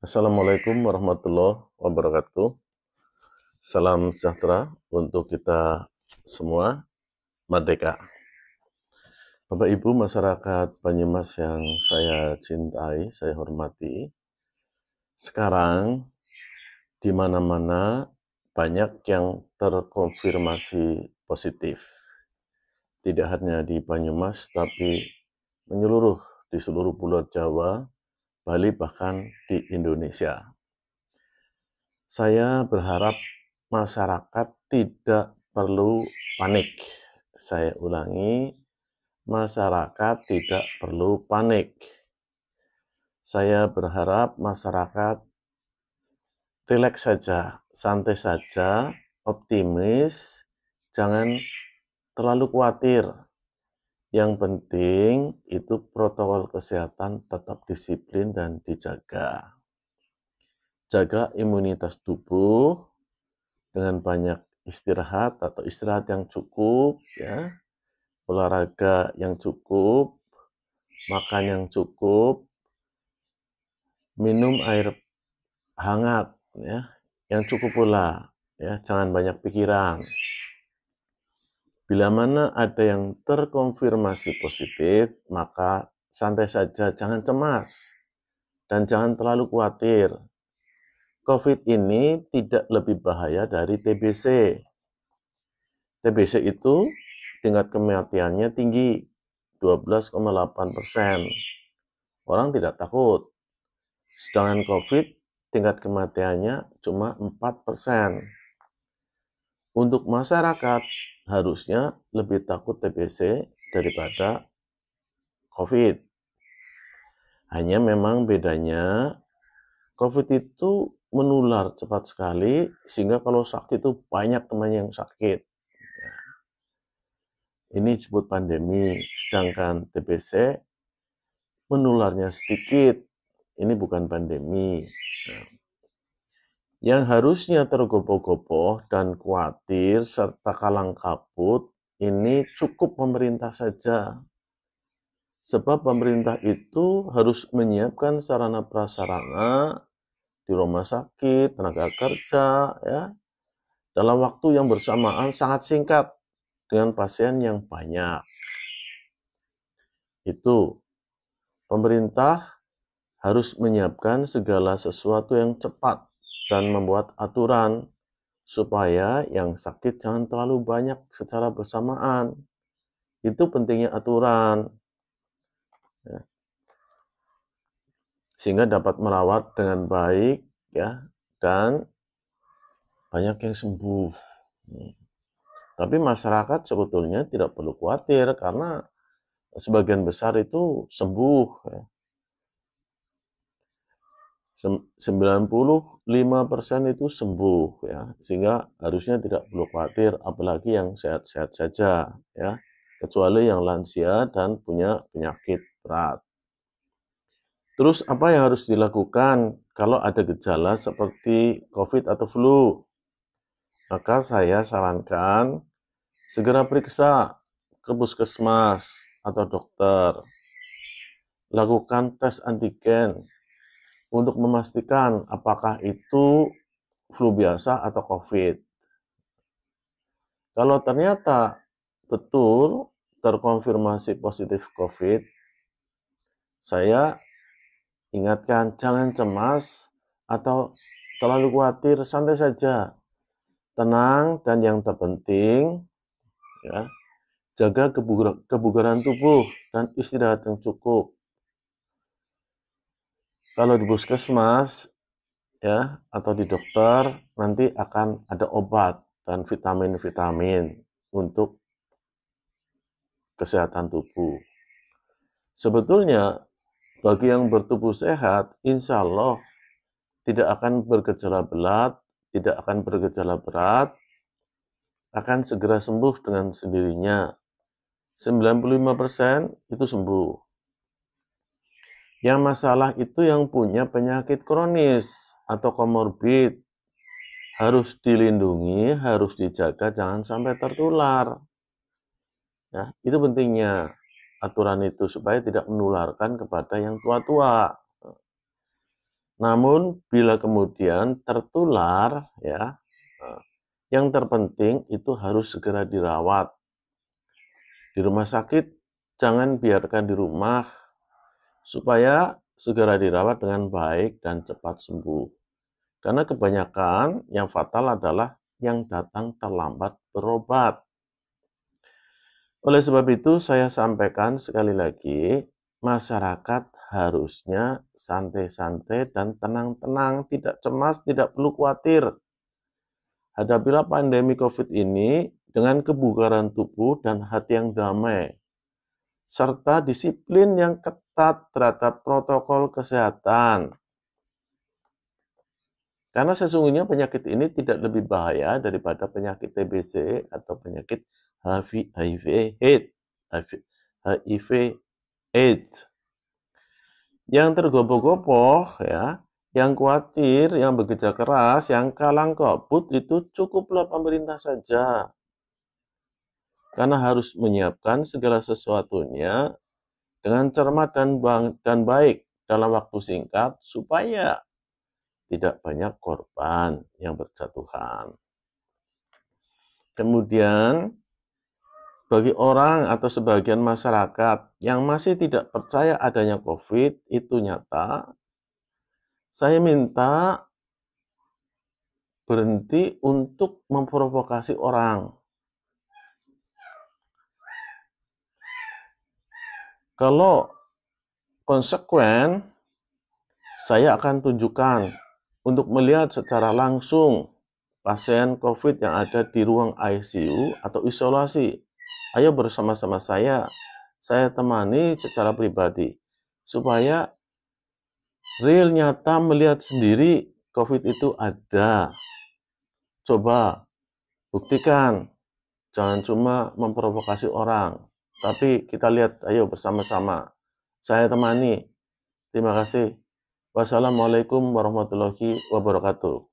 Assalamualaikum warahmatullahi wabarakatuh. Salam sejahtera untuk kita semua. Merdeka. Bapak Ibu masyarakat Banyumas yang saya cintai, saya hormati. Sekarang di mana-mana banyak yang terkonfirmasi positif. Tidak hanya di Banyumas tapi menyeluruh di seluruh Pulau Jawa, Bali bahkan di Indonesia. Saya berharap masyarakat tidak perlu panik. Saya ulangi, masyarakat tidak perlu panik. Saya berharap masyarakat rileks saja, santai saja, optimis, jangan terlalu khawatir. Yang penting itu protokol kesehatan tetap disiplin dan dijaga. Jaga imunitas tubuh dengan banyak istirahat atau istirahat yang cukup, ya, olahraga yang cukup, makan yang cukup, minum air hangat, ya, yang cukup pula, ya, jangan banyak pikiran. Bila mana ada yang terkonfirmasi positif, maka santai saja, jangan cemas dan jangan terlalu khawatir. COVID ini tidak lebih bahaya dari TBC. TBC itu tingkat kematiannya tinggi, 12,8%. Orang tidak takut. Sedangkan COVID, tingkat kematiannya cuma 4%. Untuk masyarakat, harusnya lebih takut TBC daripada COVID. Hanya memang bedanya, COVID itu menular cepat sekali, sehingga kalau sakit itu banyak temannya yang sakit. Ini disebut pandemi, sedangkan TBC menularnya sedikit. Ini bukan pandemi. Nah, yang harusnya tergopoh-gopoh dan khawatir serta kalang kabut, ini cukup pemerintah saja. Sebab pemerintah itu harus menyiapkan sarana prasarana di rumah sakit, tenaga kerja, ya, dalam waktu yang bersamaan sangat singkat dengan pasien yang banyak. Itu pemerintah harus menyiapkan segala sesuatu yang cepat dan membuat aturan supaya yang sakit jangan terlalu banyak secara bersamaan. Itu pentingnya aturan, ya, sehingga dapat merawat dengan baik, ya, dan banyak yang sembuh. Tapi masyarakat sebetulnya tidak perlu khawatir karena sebagian besar itu sembuh, ya. 95% itu sembuh, ya, sehingga harusnya tidak perlu khawatir, apalagi yang sehat-sehat saja, ya, kecuali yang lansia dan punya penyakit berat. Terus apa yang harus dilakukan kalau ada gejala seperti COVID atau flu? Maka saya sarankan segera periksa ke puskesmas atau dokter. Lakukan tes antigen untuk memastikan apakah itu flu biasa atau COVID. Kalau ternyata betul terkonfirmasi positif COVID, saya ingatkan jangan cemas atau terlalu khawatir, santai saja, tenang, dan yang terpenting, ya, jaga kebugaran tubuh dan istirahat yang cukup. Kalau di puskesmas, ya, atau di dokter, nanti akan ada obat dan vitamin-vitamin untuk kesehatan tubuh. Sebetulnya, bagi yang bertubuh sehat, insya Allah tidak akan bergejala berat, tidak akan bergejala berat, akan segera sembuh dengan sendirinya. 95% itu sembuh. Yang masalah itu yang punya penyakit kronis atau komorbid. Harus dilindungi, harus dijaga, jangan sampai tertular. Ya, itu pentingnya aturan itu supaya tidak menularkan kepada yang tua-tua. Namun bila kemudian tertular, ya, yang terpenting itu harus segera dirawat. Di rumah sakit jangan biarkan di rumah, supaya segera dirawat dengan baik dan cepat sembuh. Karena kebanyakan yang fatal adalah yang datang terlambat berobat. Oleh sebab itu saya sampaikan sekali lagi, masyarakat harusnya santai-santai dan tenang-tenang, tidak cemas, tidak perlu khawatir. Hadapilah pandemi COVID ini dengan kebugaran tubuh dan hati yang damai, serta disiplin yang ketat terhadap protokol kesehatan. Karena sesungguhnya penyakit ini tidak lebih bahaya daripada penyakit TBC atau penyakit HIV AIDS. Yang tergopoh-gopoh, ya, yang khawatir, yang bekerja keras, yang kalang kabut, itu cukuplah pemerintah saja. Karena harus menyiapkan segala sesuatunya dengan cermat dan baik dalam waktu singkat, supaya tidak banyak korban yang berjatuhan. Kemudian, bagi orang atau sebagian masyarakat yang masih tidak percaya adanya COVID, itu nyata, saya minta berhenti untuk memprovokasi orang. Kalau konsekuen, saya akan tunjukkan untuk melihat secara langsung pasien COVID yang ada di ruang ICU atau isolasi. Ayo bersama-sama saya temani secara pribadi, supaya real nyata melihat sendiri COVID itu ada. Coba buktikan, jangan cuma memprovokasi orang, tapi kita lihat, ayo bersama-sama. Saya temani. Terima kasih. Wassalamualaikum warahmatullahi wabarakatuh.